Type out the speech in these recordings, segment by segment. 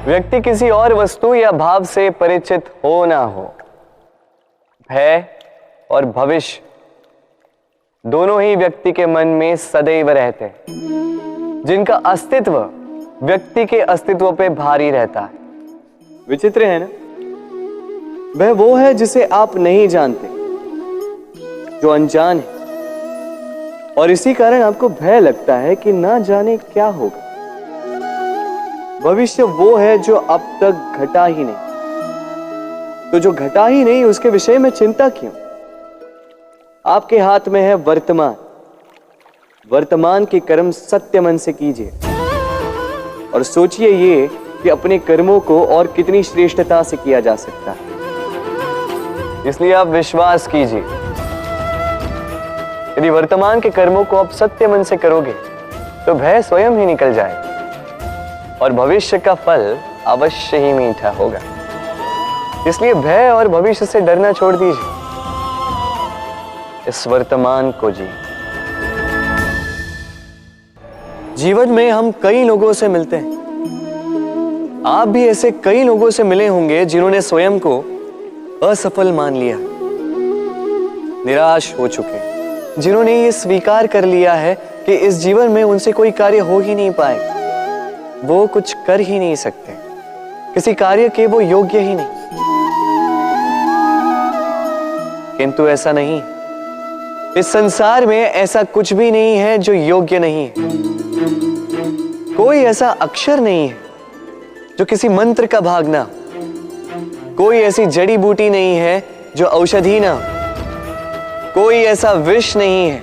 व्यक्ति किसी और वस्तु या भाव से परिचित हो ना हो, भय और भविष्य दोनों ही व्यक्ति के मन में सदैव रहते हैं, जिनका अस्तित्व व्यक्ति के अस्तित्व पे भारी रहता है। विचित्र है ना? वह वो है जिसे आप नहीं जानते, जो अनजान है, और इसी कारण आपको भय लगता है कि ना जाने क्या होगा। भविष्य वो है जो अब तक घटा ही नहीं, तो जो घटा ही नहीं उसके विषय में चिंता क्यों? आपके हाथ में है वर्तमान। वर्तमान के कर्म सत्य मन से कीजिए और सोचिए ये कि अपने कर्मों को और कितनी श्रेष्ठता से किया जा सकता है। इसलिए आप विश्वास कीजिए, यदि वर्तमान के कर्मों को आप सत्य मन से करोगे तो भय स्वयं ही निकल जाएगा और भविष्य का फल अवश्य ही मीठा होगा। इसलिए भय और भविष्य से डरना छोड़ दीजिए, इस वर्तमान को जी। जीवन में हम कई लोगों से मिलते हैं। आप भी ऐसे कई लोगों से मिले होंगे जिन्होंने स्वयं को असफल मान लिया, निराश हो चुके, जिन्होंने ये स्वीकार कर लिया है कि इस जीवन में उनसे कोई कार्य हो ही नहीं पाएगा, वो कुछ कर ही नहीं सकते, किसी कार्य के वो योग्य ही नहीं। किंतु ऐसा नहीं, इस संसार में ऐसा कुछ भी नहीं है जो योग्य नहीं है। कोई ऐसा अक्षर नहीं है जो किसी मंत्र का भाग ना हो, कोई ऐसी जड़ी बूटी नहीं है जो औषधि ना हो, कोई ऐसा विष नहीं है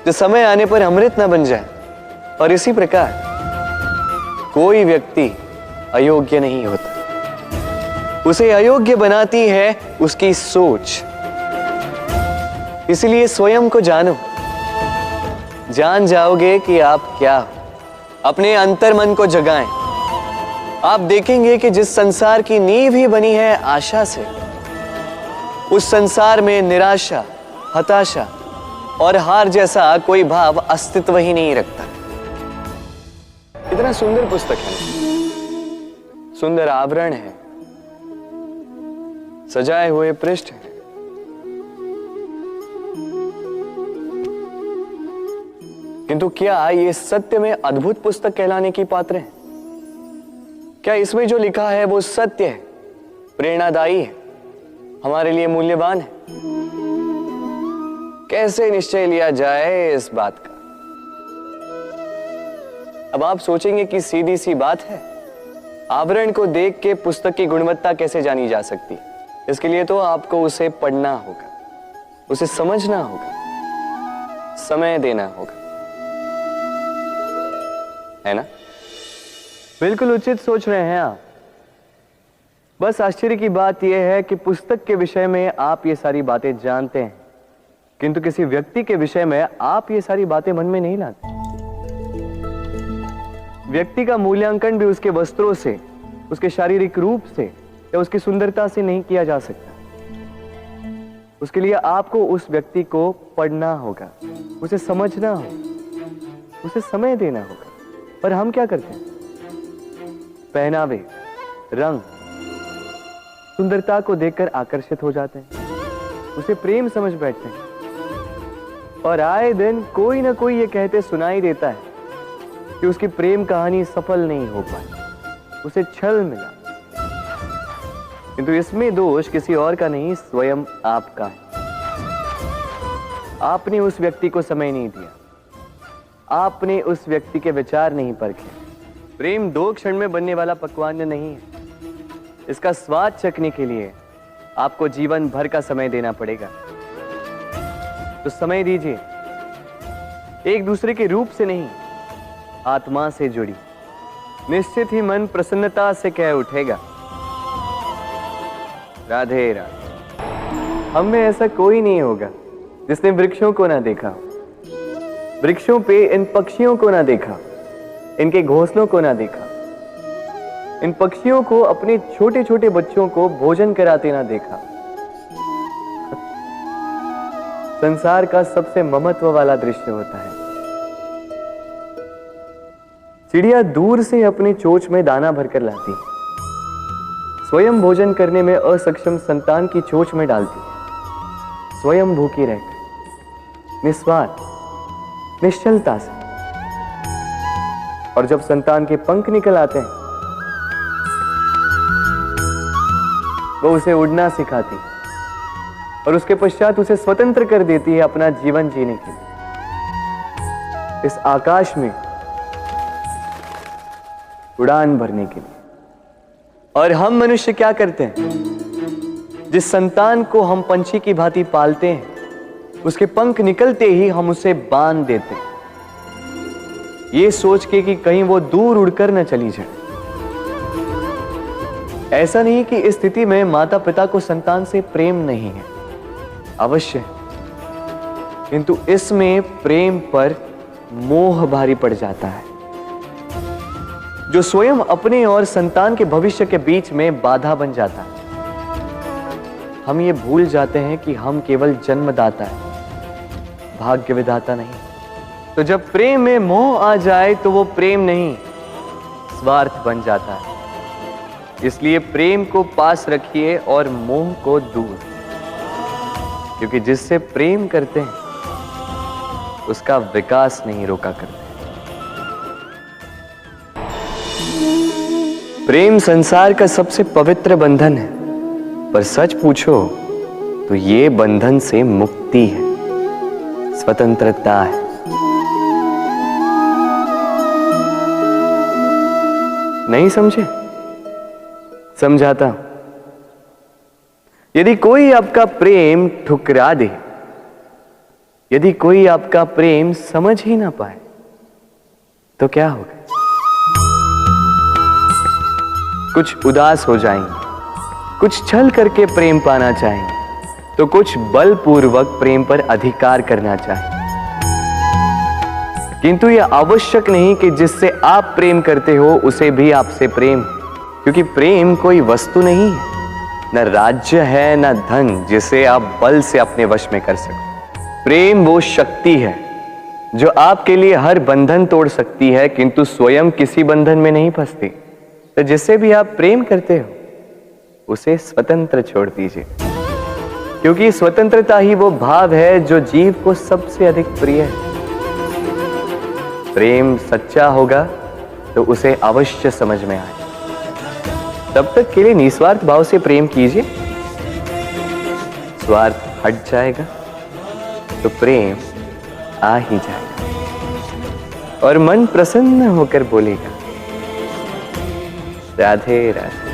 जो समय आने पर अमृत ना बन जाए। और इसी प्रकार कोई व्यक्ति अयोग्य नहीं होता, उसे अयोग्य बनाती है उसकी सोच। इसलिए स्वयं को जानो, जान जाओगे कि आप क्या हो। अपने अंतर मन को जगाएं। आप देखेंगे कि जिस संसार की नींव ही बनी है आशा से, उस संसार में निराशा, हताशा और हार जैसा कोई भाव अस्तित्व ही नहीं रखता। इतना सुंदर पुस्तक है, सुंदर आवरण है, सजाए हुए पृष्ठ है, किंतु क्या ये सत्य में अद्भुत पुस्तक कहलाने की पात्र है? क्या इसमें जो लिखा है वो सत्य है, प्रेरणादायी है, हमारे लिए मूल्यवान है? कैसे निश्चय लिया जाए इस बात का? अब आप सोचेंगे कि सीधी सी बात है, आवरण को देख के पुस्तक की गुणवत्ता कैसे जानी जा सकती है? इसके लिए तो आपको उसे पढ़ना होगा, उसे समझना होगा, समय देना होगा, है ना? बिल्कुल उचित सोच रहे हैं आप। बस आश्चर्य की बात यह है कि पुस्तक के विषय में आप ये सारी बातें जानते हैं, किंतु किसी व्यक्ति के विषय में आप ये सारी बातें मन में नहीं लाते। व्यक्ति का मूल्यांकन भी उसके वस्त्रों से, उसके शारीरिक रूप से या उसकी सुंदरता से नहीं किया जा सकता। उसके लिए आपको उस व्यक्ति को पढ़ना होगा, उसे समझना होगा, उसे समय देना होगा। पर हम क्या करते हैं? पहनावे, रंग, सुंदरता को देखकर आकर्षित हो जाते हैं, उसे प्रेम समझ बैठते हैं और आए दिन कोई ना कोई ये कहते सुनाई देता है कि उसकी प्रेम कहानी सफल नहीं हो पाई, उसे छल मिला। किंतु इसमें दोष किसी और का नहीं, स्वयं आपका है। आपने उस व्यक्ति को समय नहीं दिया, आपने उस व्यक्ति के विचार नहीं परखे। प्रेम 2 क्षण में बनने वाला पकवान नहीं है, इसका स्वाद चखने के लिए आपको जीवन भर का समय देना पड़ेगा। तो समय दीजिए, एक दूसरे के रूप से नहीं, आत्मा से जुड़ी, निश्चित ही मन प्रसन्नता से कह उठेगा, राधे राधे। हम में ऐसा कोई नहीं होगा जिसने वृक्षों को ना देखा, वृक्षों पे इन पक्षियों को ना देखा, इनके घोंसलों को ना देखा, इन पक्षियों को अपने छोटे छोटे बच्चों को भोजन कराते ना देखा। संसार का सबसे ममत्व वाला दृश्य होता है। चिड़िया दूर से अपनी चोंच में दाना भरकर लाती, स्वयं भोजन करने में असक्षम संतान की चोंच में डालती है, स्वयं भूखी रहकर निस्वार्थ निश्चलता से। और जब संतान के पंख निकल आते हैं, वो उसे उड़ना सिखाती और उसके पश्चात उसे स्वतंत्र कर देती है अपना जीवन जीने के लिए, इस आकाश में उड़ान भरने के लिए। और हम मनुष्य क्या करते हैं? जिस संतान को हम पंछी की भांति पालते हैं, उसके पंख निकलते ही हम उसे बांध देते हैं, ये सोच के कि कहीं वो दूर उड़कर न चली जाए। ऐसा नहीं कि इस स्थिति में माता पिता को संतान से प्रेम नहीं है, अवश्य, किंतु इसमें प्रेम पर मोह भारी पड़ जाता है, जो स्वयं अपने और संतान के भविष्य के बीच में बाधा बन जाता है। हम ये भूल जाते हैं कि हम केवल जन्मदाता है, भाग्य विधाता नहीं। तो जब प्रेम में मोह आ जाए तो वो प्रेम नहीं, स्वार्थ बन जाता है। इसलिए प्रेम को पास रखिए और मोह को दूर, क्योंकि जिससे प्रेम करते हैं उसका विकास नहीं रोका करते। प्रेम संसार का सबसे पवित्र बंधन है, पर सच पूछो तो ये बंधन से मुक्ति है, स्वतंत्रता है। नहीं समझे? समझाता हूं। यदि कोई आपका प्रेम ठुकरा दे, यदि कोई आपका प्रेम समझ ही ना पाए, तो क्या होगा? कुछ उदास हो जाएंगे, कुछ छल करके प्रेम पाना चाहेंगे, तो कुछ बलपूर्वक प्रेम पर अधिकार करना चाहेंगे। किंतु यह आवश्यक नहीं कि जिससे आप प्रेम करते हो उसे भी आपसे प्रेम, क्योंकि प्रेम कोई वस्तु नहीं है, न राज्य है, न धन जिसे आप बल से अपने वश में कर सको। प्रेम वो शक्ति है जो आपके लिए हर बंधन तोड़ सकती है, किंतु स्वयं किसी बंधन में नहीं फंसती। तो जिससे भी आप प्रेम करते हो उसे स्वतंत्र छोड़ दीजिए, क्योंकि स्वतंत्रता ही वो भाव है जो जीव को सबसे अधिक प्रिय है। प्रेम सच्चा होगा तो उसे अवश्य समझ में आए। तब तक के लिए निस्वार्थ भाव से प्रेम कीजिए, स्वार्थ हट जाएगा तो प्रेम आ ही जाएगा और मन प्रसन्न होकर बोलेगा, राधे राधे।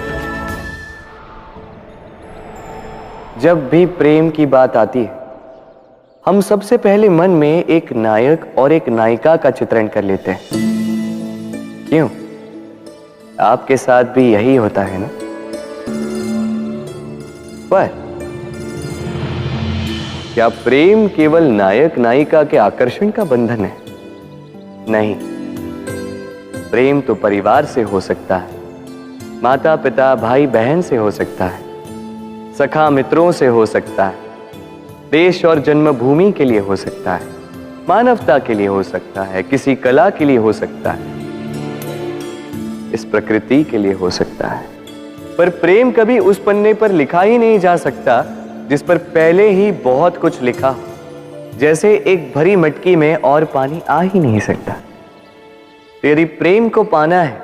जब भी प्रेम की बात आती है, हम सबसे पहले मन में एक नायक और एक नायिका का चित्रण कर लेते हैं। क्यों? आपके साथ भी यही होता है ना? पर क्या प्रेम केवल नायक नायिका के आकर्षण का बंधन है? नहीं, प्रेम तो परिवार से हो सकता है, माता पिता भाई बहन से हो सकता है, सखा मित्रों से हो सकता है, देश और जन्मभूमि के लिए हो सकता है, मानवता के लिए हो सकता है, किसी कला के लिए हो सकता है, इस प्रकृति के लिए हो सकता है। पर प्रेम कभी उस पन्ने पर लिखा ही नहीं जा सकता जिस पर पहले ही बहुत कुछ लिखा हो। जैसे एक भरी मटकी में और पानी आ ही नहीं सकता। तो यदि प्रेम को पाना है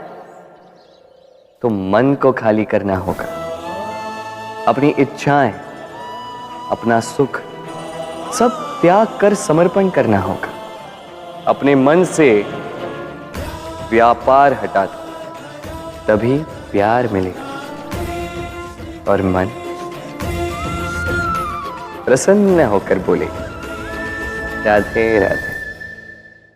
तो मन को खाली करना होगा, अपनी इच्छाएं, अपना सुख सब त्याग कर समर्पण करना होगा। अपने मन से व्यापार हटा दो, तभी प्यार मिलेगा और मन प्रसन्न होकर बोलेगा, राधे राधे।